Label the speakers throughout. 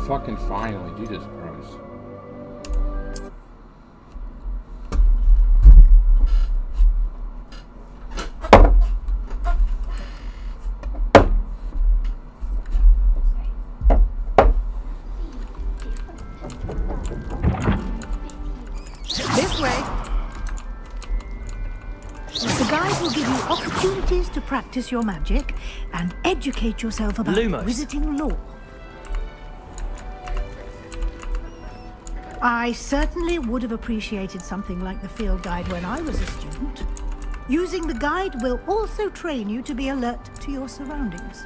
Speaker 1: Fucking finally, Jesus Christ.
Speaker 2: This way. The guide will give you opportunities to practice your magic and educate yourself about
Speaker 3: Lumos.
Speaker 2: wizarding lore. I certainly would have appreciated something like the field guide when I was a student. Using the guide will also train you to be alert to your surroundings.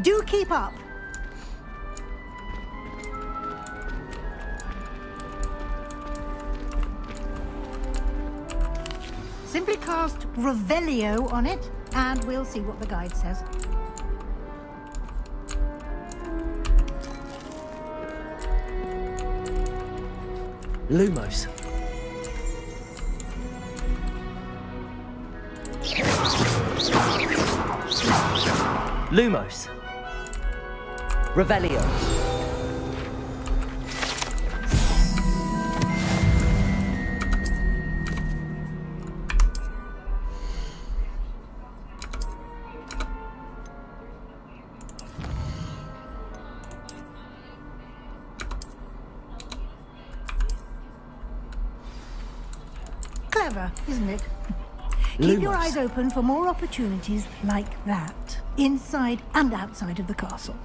Speaker 2: Do keep up. Simply cast Revelio on it, and we'll see what the guide says.
Speaker 3: Lumos. Lumos. Revelio.
Speaker 2: Clever, isn't it? Keep your
Speaker 3: Lumos.
Speaker 2: eyes open for more opportunities like that, inside and outside of the castle.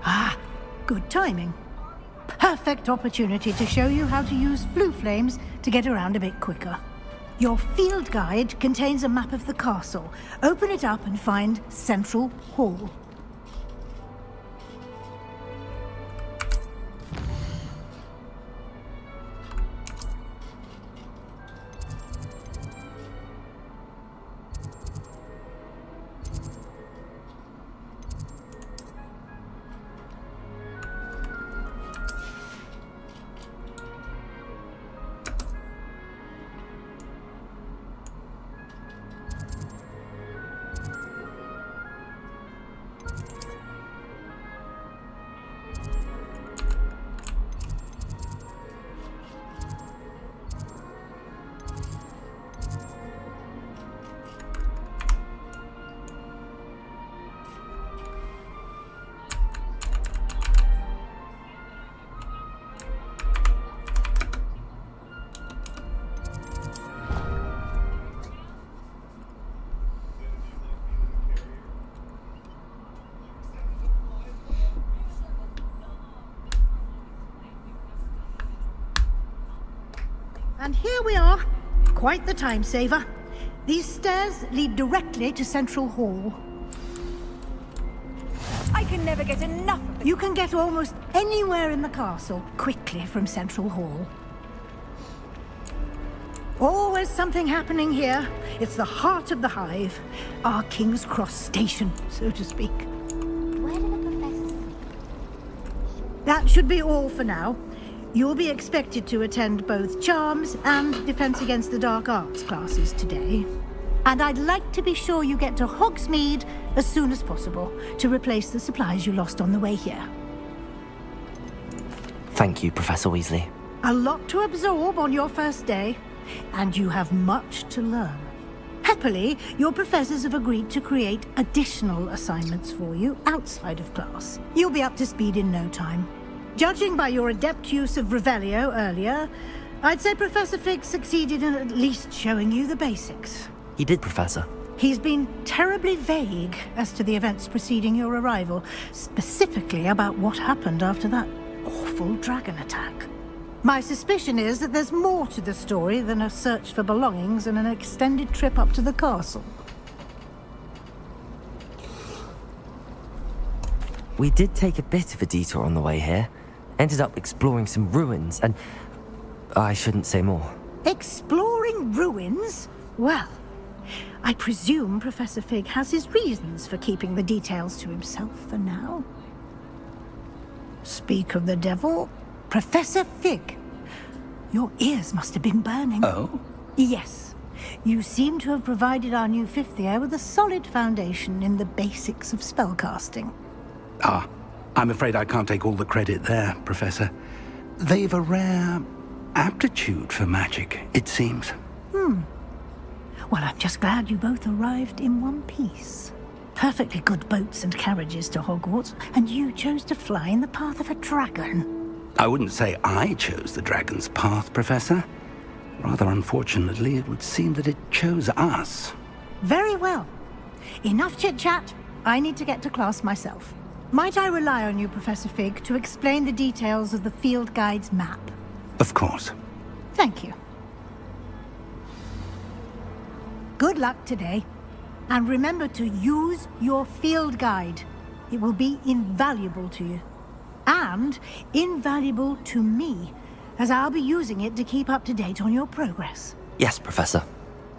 Speaker 2: Ah, good timing. Perfect opportunity to show you how to use flue flames to get around a bit quicker. Your field guide contains a map of the castle. Open it up and find Central Hall. And here we are. Quite the time saver. These stairs lead directly to Central Hall.
Speaker 4: I can never get enough of it.
Speaker 2: You can get almost anywhere in the castle quickly from Central Hall. Always something happening here. It's the heart of the hive. Our King's Cross station, so to speak.
Speaker 4: Where do the professors sleep?
Speaker 2: That should be all for now. You'll be expected to attend both Charms and Defense Against the Dark Arts classes today. And I'd like to be sure you get to Hogsmeade as soon as possible to replace the supplies you lost on the way here.
Speaker 3: Thank you, Professor Weasley.
Speaker 2: A lot to absorb on your first day, and you have much to learn. Happily, your professors have agreed to create additional assignments for you outside of class. You'll be up to speed in no time. Judging by your adept use of Revelio earlier, I'd say Professor Fig succeeded in at least showing you the basics.
Speaker 3: He did, Professor.
Speaker 2: He's been terribly vague as to the events preceding your arrival, specifically about what happened after that awful dragon attack. My suspicion is that there's more to the story than a search for belongings and an extended trip up to the castle.
Speaker 3: We did take a bit of a detour on the way here. Ended up exploring some ruins, and I shouldn't say more.
Speaker 2: Exploring ruins? Well, I presume Professor Fig has his reasons for keeping the details to himself for now. Speak of the devil, Professor Fig. Your ears must have been burning.
Speaker 5: Oh?
Speaker 2: Yes. You seem to have provided our new fifth year with a solid foundation in the basics of spellcasting.
Speaker 5: Ah, I'm afraid I can't take all the credit there, Professor. They've a rare aptitude for magic, it seems.
Speaker 2: Well, I'm just glad you both arrived in one piece. Perfectly good boats and carriages to Hogwarts, and you chose to fly in the path of a dragon.
Speaker 5: I wouldn't say I chose the dragon's path, Professor. Rather unfortunately, it would seem that it chose us.
Speaker 2: Very well. Enough chit-chat. I need to get to class myself. Might I rely on you, Professor Fig, to explain the details of the field guide's map?
Speaker 5: Of course.
Speaker 2: Thank you. Good luck today. And remember to use your field guide. It will be invaluable to you. And invaluable to me, as I'll be using it to keep up to date on your progress.
Speaker 3: Yes, Professor.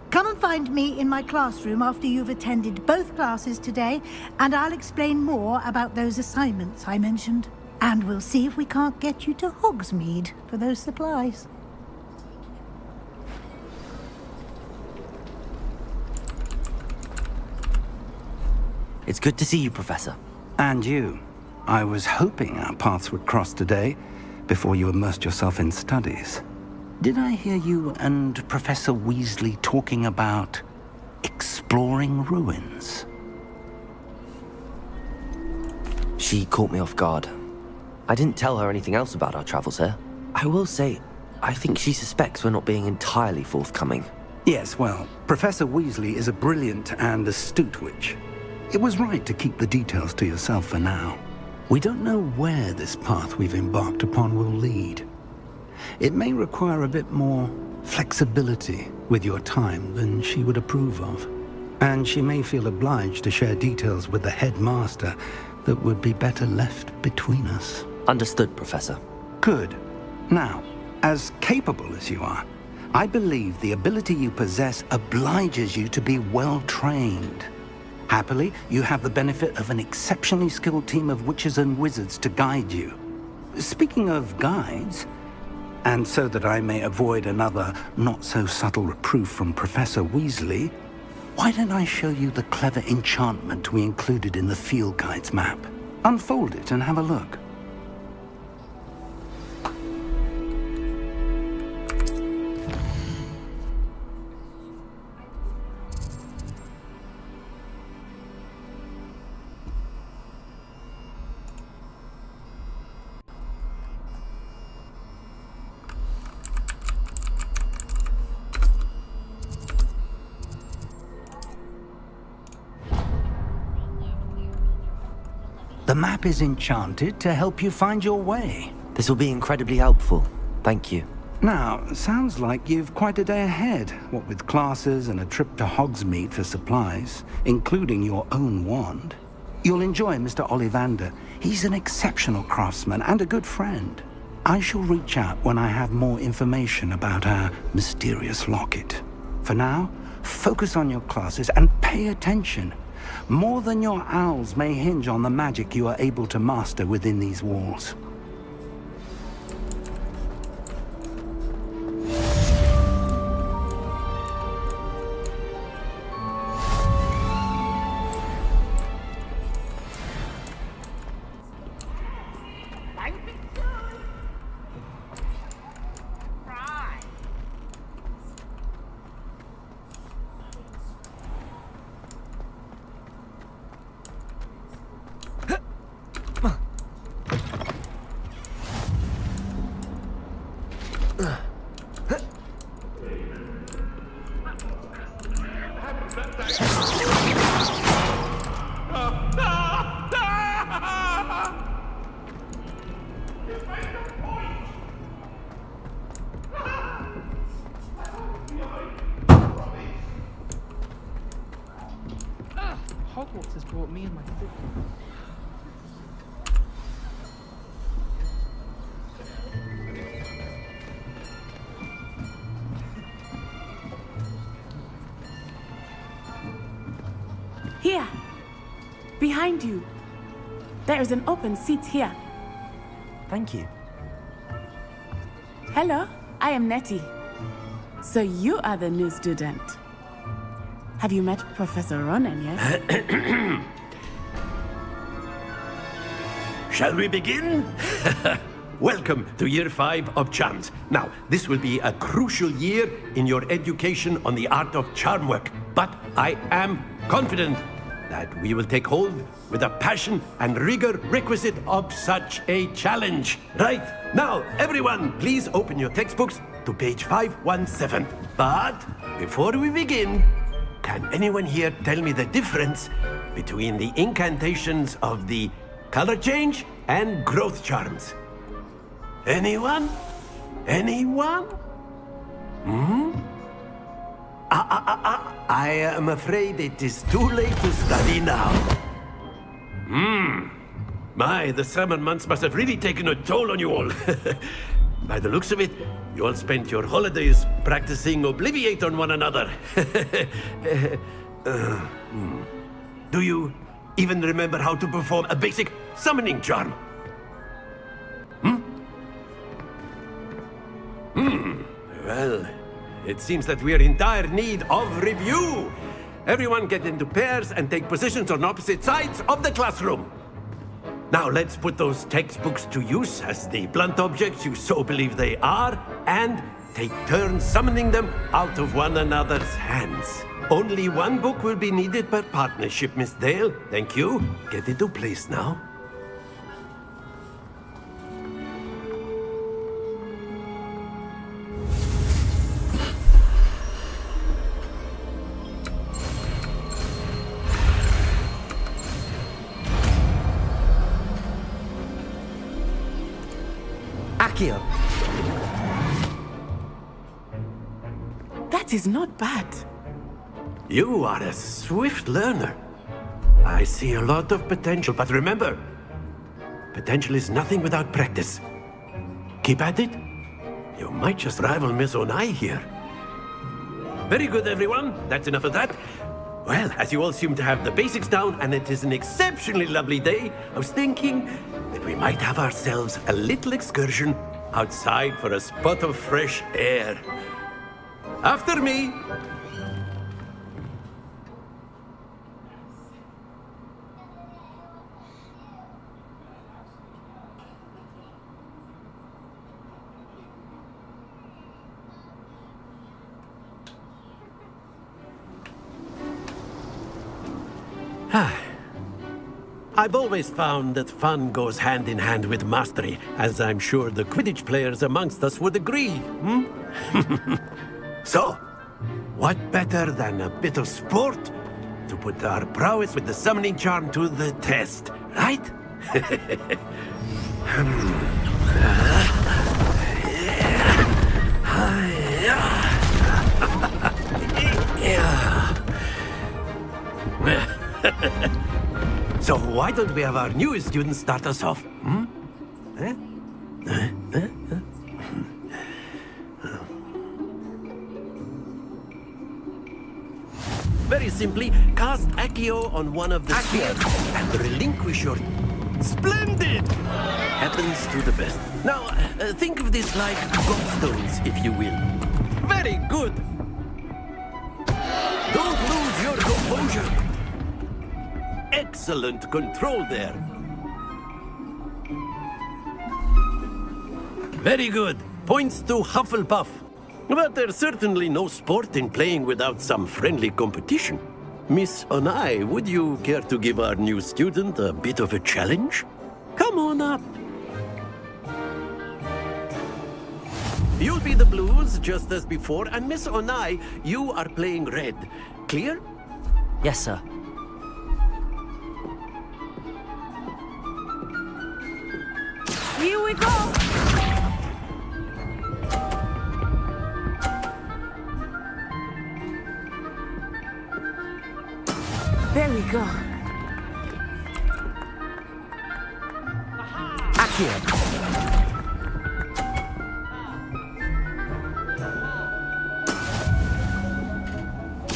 Speaker 2: Come and find me in my classroom after you've attended both classes today, and I'll explain more about those assignments I mentioned. And we'll see if we can't get you to Hogsmeade for those supplies.
Speaker 3: It's good to see you, Professor.
Speaker 5: And you. I was hoping our paths would cross today, before you immersed yourself in studies. Did I hear you and Professor Weasley talking about exploring ruins?
Speaker 3: She caught me off guard. I didn't tell her anything else about our travels here. I will say, I think she suspects we're not being entirely forthcoming.
Speaker 5: Yes, well, Professor Weasley is a brilliant and astute witch. It was right to keep the details to yourself for now. We don't know where this path we've embarked upon will lead. It may require a bit more flexibility with your time than she would approve of. And she may feel obliged to share details with the headmaster that would be better left between us.
Speaker 3: Understood, Professor.
Speaker 5: Good. Now, as capable as you are, I believe the ability you possess obliges you to be well trained. Happily, you have the benefit of an exceptionally skilled team of witches and wizards to guide you. Speaking of guides, and so that I may avoid another not-so-subtle reproof from Professor Weasley, why don't I show you the clever enchantment we included in the field guide's map? Unfold it and have a look. The map is enchanted to help you find your way.
Speaker 3: This will be incredibly helpful. Thank you.
Speaker 5: Now, sounds like you've quite a day ahead, what with classes and a trip to Hogsmeade for supplies, including your own wand. You'll enjoy Mr. Ollivander. He's an exceptional craftsman and a good friend. I shall reach out when I have more information about our mysterious locket. For now, focus on your classes and pay attention. More than your owls may hinge on the magic you are able to master within these walls.
Speaker 6: Hogwarts has brought me and my sister.
Speaker 7: Here, behind you. There is an open seat here.
Speaker 3: Thank you.
Speaker 7: Hello, I am Nettie. So you are the new student. Have you met Professor Ronan yet?
Speaker 8: Shall we begin? Welcome to Year 5 of Charms. Now, this will be a crucial year in your education on the art of charm work, but I am confident that we will take hold with the passion and rigor requisite of such a challenge. Right, now, everyone, please open your textbooks to page 517. But before we begin, can anyone here tell me the difference between the incantations of the color change and growth charms? Anyone? Anyone? I am afraid it is too late to study now. My, the summer months must have really taken a toll on you all. By the looks of it, you all spent your holidays practicing Obliviate on one another. Do you even remember how to perform a basic summoning charm? Well, it seems that we are in dire need of review. Everyone get into pairs and take positions on opposite sides of the classroom. Now let's put those textbooks to use as the blunt objects you so believe they are, and take turns summoning them out of one another's hands. Only one book will be needed per partnership, Miss Dale. Thank you. Get into place now.
Speaker 3: Accio!
Speaker 7: That is not bad.
Speaker 8: You are a swift learner. I see a lot of potential, but remember, potential is nothing without practice. Keep at it. You might just rival Miss Onai here. Very good, everyone. That's enough of that. Well, as you all seem to have the basics down, and it is an exceptionally lovely day, I was thinking that we might have ourselves a little excursion outside for a spot of fresh air. After me. I've always found that fun goes hand in hand with mastery, as I'm sure the Quidditch players amongst us would agree. So, what better than a bit of sport to put our prowess with the summoning charm to the test, right? So why don't we have our newest student start us off? Very simply, cast Accio on one of the spheres and relinquish your... Splendid! Happens to the best. Now, think of this like gobstones, if you will. Very good! Don't lose your composure. Excellent control there. Very good. Points to Hufflepuff. But there's certainly no sport in playing without some friendly competition. Miss Onai, would you care to give our new student a bit of a challenge? Come on up. You'll be the blues, just as before, and Miss Onai, you are playing red. Clear?
Speaker 3: Yes, sir.
Speaker 2: Here we go!
Speaker 7: There we go.
Speaker 3: Accio!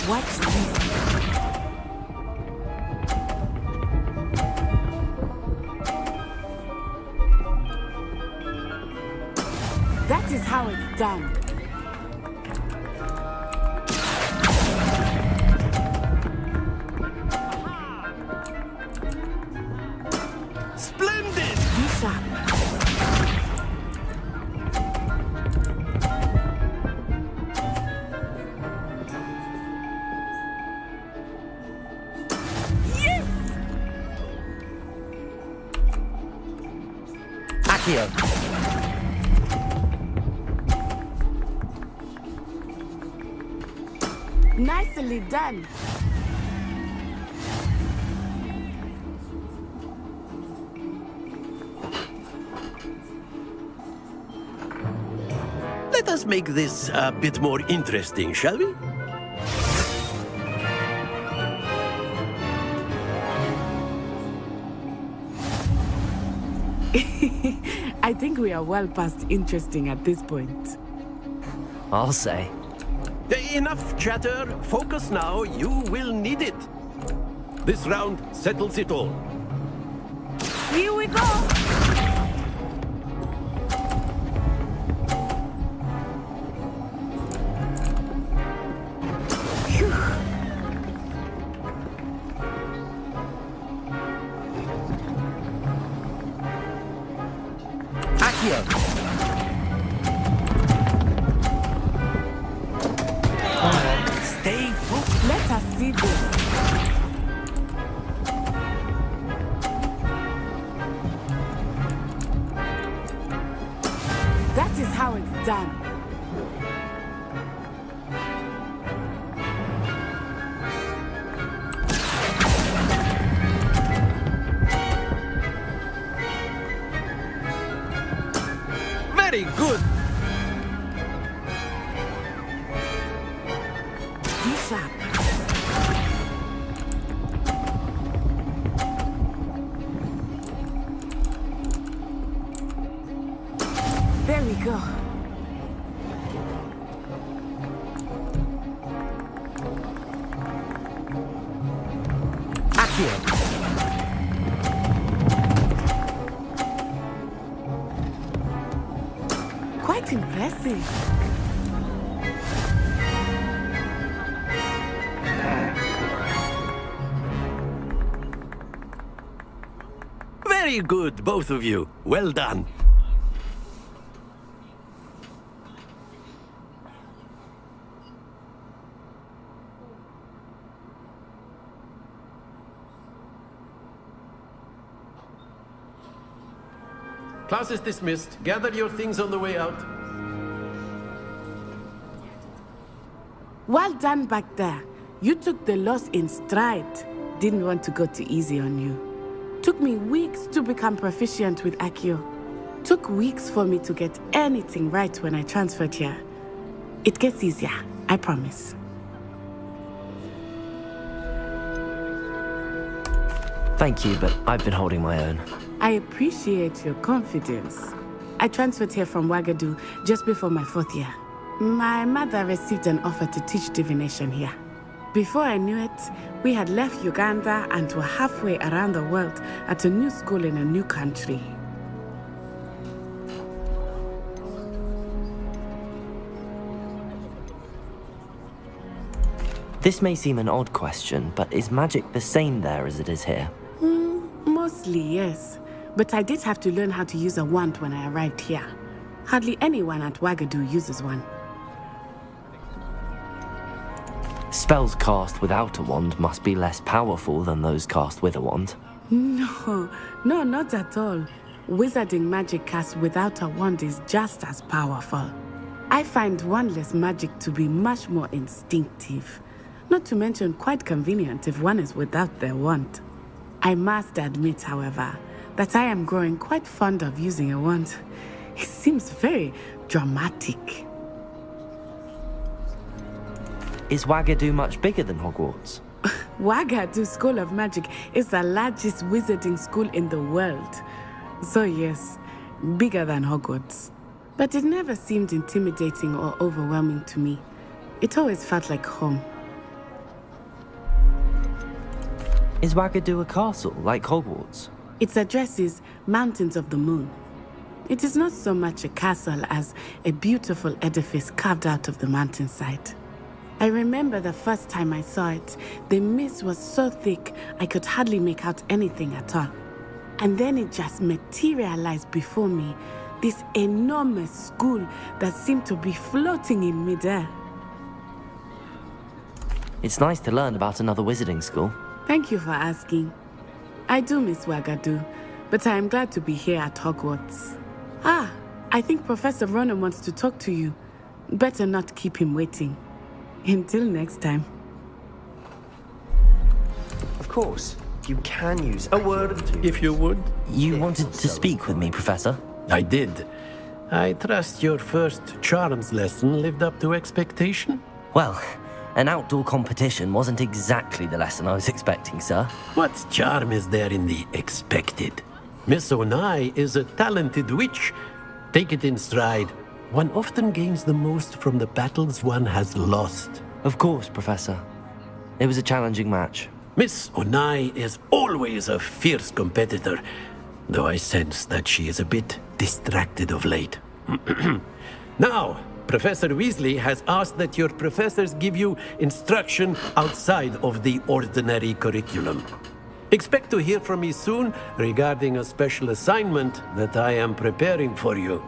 Speaker 7: Watch this. That is how it's done.
Speaker 8: Splendid!
Speaker 7: Be sharp.
Speaker 3: Accio.
Speaker 7: Nicely done.
Speaker 8: Let us make this a bit more interesting, shall we?
Speaker 7: I think we are well past interesting at this point.
Speaker 3: I'll say.
Speaker 8: Enough chatter. Focus now. You will need it. This round settles it all.
Speaker 7: Here we go.
Speaker 3: Accio.
Speaker 5: Stay focused.
Speaker 7: Let us see this. That is how it's done.
Speaker 8: Very good.
Speaker 7: Be sharp. There we go.
Speaker 3: Accio.
Speaker 7: Quite impressive.
Speaker 8: Very good, both of you. Well done. Class is dismissed. Gather your things on the way out.
Speaker 7: Well done back there. You took the loss in stride. Didn't want to go too easy on you. Took me weeks to become proficient with Accio. Took weeks for me to get anything right when I transferred here. It gets easier, I promise.
Speaker 3: Thank you, but I've been holding my own.
Speaker 7: I appreciate your confidence. I transferred here from Wagadu just before my 4th year. My mother received an offer to teach divination here. Before I knew it, we had left Uganda and were halfway around the world at a new school in a new country.
Speaker 3: This may seem an odd question, but is magic the same there as it is here?
Speaker 7: Mostly, yes. But I did have to learn how to use a wand when I arrived here. Hardly anyone at Wagadu uses one.
Speaker 3: Spells cast without a wand must be less powerful than those cast with a wand.
Speaker 7: No, not at all. Wizarding magic cast without a wand is just as powerful. I find wandless magic to be much more instinctive. Not to mention quite convenient if one is without their wand. I must admit, however, that I am growing quite fond of using a wand. It seems very dramatic.
Speaker 3: Is Wagadu much bigger than Hogwarts?
Speaker 7: Wagadu School of Magic is the largest wizarding school in the world. So yes, bigger than Hogwarts. But it never seemed intimidating or overwhelming to me. It always felt like home.
Speaker 3: Is Wagadu a castle, like Hogwarts?
Speaker 7: Its address is Mountains of the Moon. It is not so much a castle as a beautiful edifice carved out of the mountainside. I remember the first time I saw it, the mist was so thick I could hardly make out anything at all. And then it just materialized before me. This enormous school that seemed to be floating in midair.
Speaker 3: It's nice to learn about another wizarding school.
Speaker 7: Thank you for asking. I do miss Wagadu, but I am glad to be here at Hogwarts. Ah, I think Professor Ronan wants to talk to you. Better not keep him waiting. Until next time.
Speaker 9: Of course, you can use a word
Speaker 8: If you would.
Speaker 3: You wanted to speak with me, Professor?
Speaker 8: I did. I trust your first charms lesson lived up to expectation?
Speaker 3: Well, an outdoor competition wasn't exactly the lesson I was expecting, sir.
Speaker 8: What charm is there in the expected? Miss Onai is a talented witch. Take it in stride. One often gains the most from the battles one has lost.
Speaker 3: Of course, Professor. It was a challenging match.
Speaker 8: Miss Onai is always a fierce competitor, though I sense that she is a bit distracted of late. Now, Professor Weasley has asked that your professors give you instruction outside of the ordinary curriculum. Expect to hear from me soon regarding a special assignment that I am preparing for you.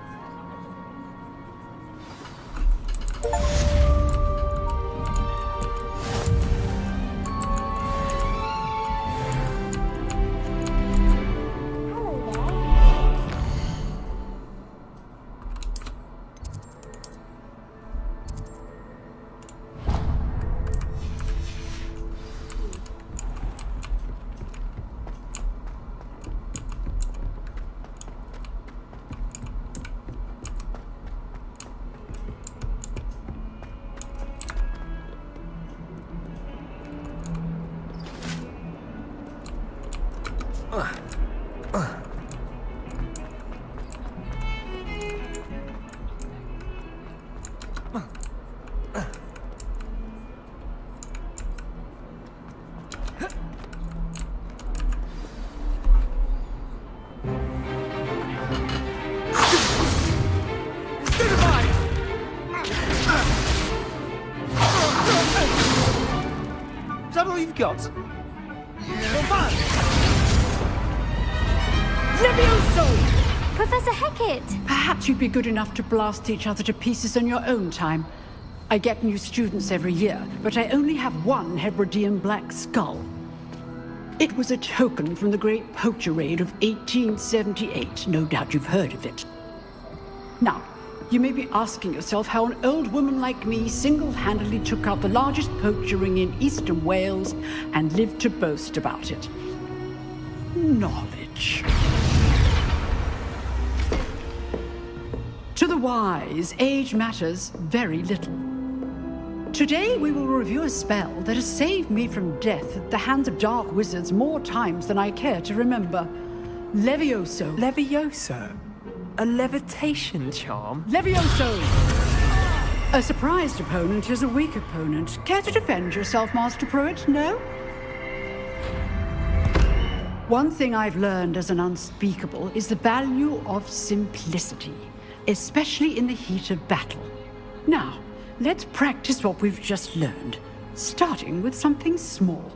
Speaker 9: Is that all you've got?
Speaker 4: Levioso! Professor Hecat!
Speaker 10: Perhaps you'd be good enough to blast each other to pieces in your own time. I get new students every year, but I only have one Hebridean black skull. It was a token from the Great Poacher Raid of 1878. No doubt you've heard of it. Now, you may be asking yourself how an old woman like me single-handedly took out the largest poacher ring in eastern Wales and lived to boast about it. Knowledge. To the wise, age matters very little. Today we will review a spell that has saved me from death at the hands of dark wizards more times than I care to remember. Levioso.
Speaker 6: Levioso? A levitation charm?
Speaker 10: Levioso! A surprised opponent is a weak opponent. Care to defend yourself, Master Pruitt? No? One thing I've learned as an unspeakable is the value of simplicity, especially in the heat of battle. Now, let's practice what we've just learned, starting with something small.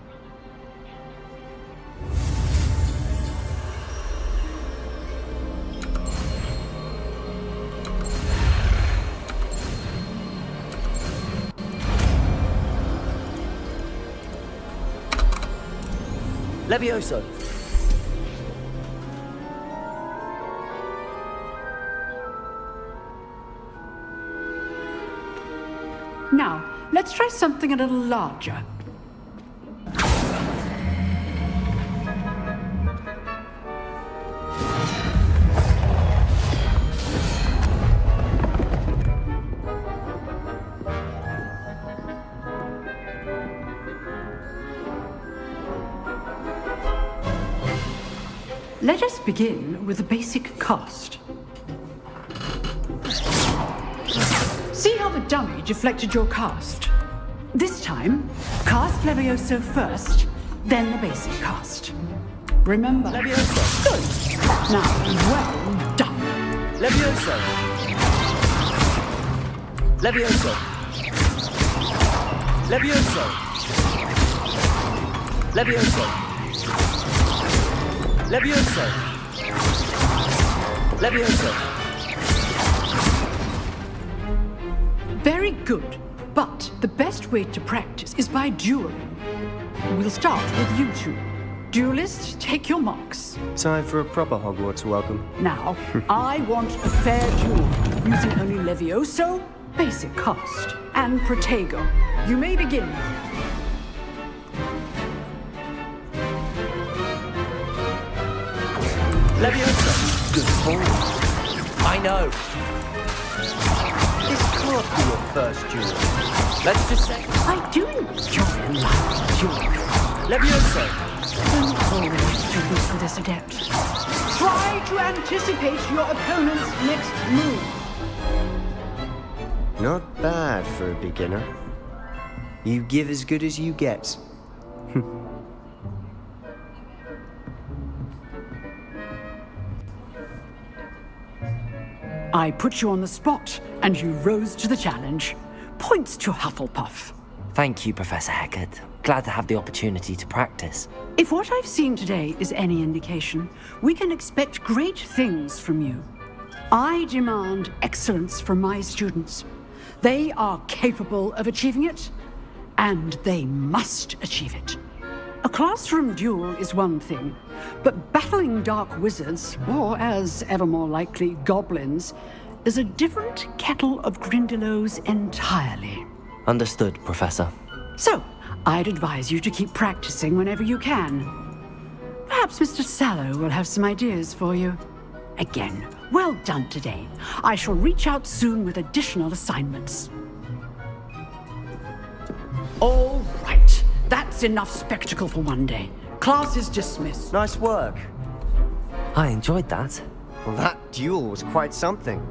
Speaker 9: Levioso!
Speaker 10: Now, let's try something a little larger. Let us begin with the basic cast. See how the dummy deflected your cast? This time, cast Levioso first, then the basic cast. Remember.
Speaker 9: Levioso!
Speaker 10: Good. Now, well done.
Speaker 9: Levioso! Levioso! Levioso! Levioso! Levioso! Levioso!
Speaker 10: Very good. But the best way to practice is by dueling. We'll start with you two. Duelists, take your marks.
Speaker 9: Time for a proper Hogwarts welcome.
Speaker 10: Now, I want a fair duel, using only Levioso, basic cast, and Protego. You may begin.
Speaker 9: Levioso! Good call. I know. This can't be your first duel. Let's just say...
Speaker 10: I do enjoy a lively duel.
Speaker 9: Levioso!
Speaker 10: Don't always students with this adept. Try to anticipate your opponent's next move.
Speaker 9: Not bad for a beginner. You give as good as you get.
Speaker 10: I put you on the spot, and you rose to the challenge. Points to Hufflepuff.
Speaker 3: Thank you, Professor Hecat. Glad to have the opportunity to practice.
Speaker 10: If what I've seen today is any indication, we can expect great things from you. I demand excellence from my students. They are capable of achieving it, and they must achieve it. A classroom duel is one thing, but battling dark wizards, or as ever more likely, goblins, is a different kettle of Grindylows entirely.
Speaker 3: Understood, Professor.
Speaker 10: So, I'd advise you to keep practicing whenever you can. Perhaps Mr. Sallow will have some ideas for you. Again, well done today. I shall reach out soon with additional assignments. All right. That's enough spectacle for one day. Class is dismissed.
Speaker 9: Nice work.
Speaker 3: I enjoyed that.
Speaker 9: Well, that duel was quite something.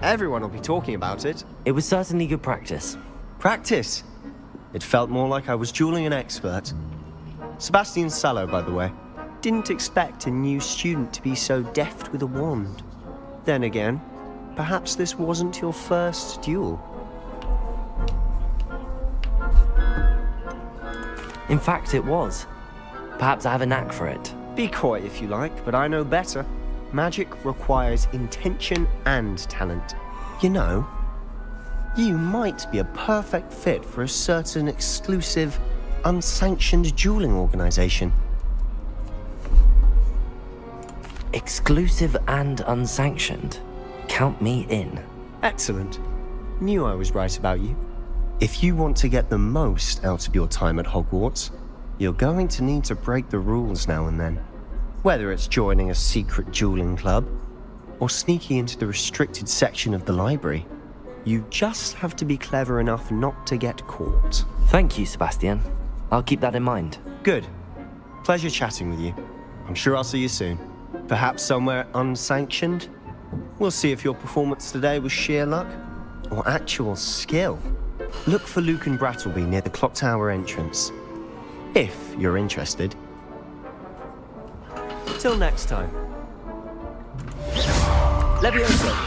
Speaker 9: Everyone will be talking about it.
Speaker 3: It was certainly good practice.
Speaker 9: Practice? It felt more like I was dueling an expert. Sebastian Sallow, by the way. Didn't expect a new student to be so deft with a wand. Then again, perhaps this wasn't your first duel.
Speaker 3: In fact, it was. Perhaps I have a knack for it.
Speaker 9: Be coy if you like, but I know better. Magic requires intention and talent. You know, you might be a perfect fit for a certain exclusive, unsanctioned dueling organization.
Speaker 3: Exclusive and unsanctioned. Count me in.
Speaker 9: Excellent. Knew I was right about you. If you want to get the most out of your time at Hogwarts, you're going to need to break the rules now and then. Whether it's joining a secret dueling club, or sneaking into the restricted section of the library, you just have to be clever enough not to get caught.
Speaker 3: Thank you, Sebastian. I'll keep that in mind.
Speaker 9: Good. Pleasure chatting with you. I'm sure I'll see you soon. Perhaps somewhere unsanctioned? We'll see if your performance today was sheer luck, or actual skill. Look for Luke and Brattleby near the clock tower entrance. If you're interested. Till next time. Levioso!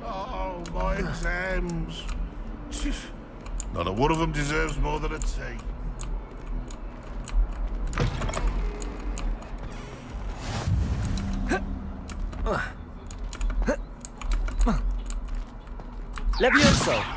Speaker 11: Oh, my exams. Not a one of them deserves more than a T.
Speaker 3: Levioso!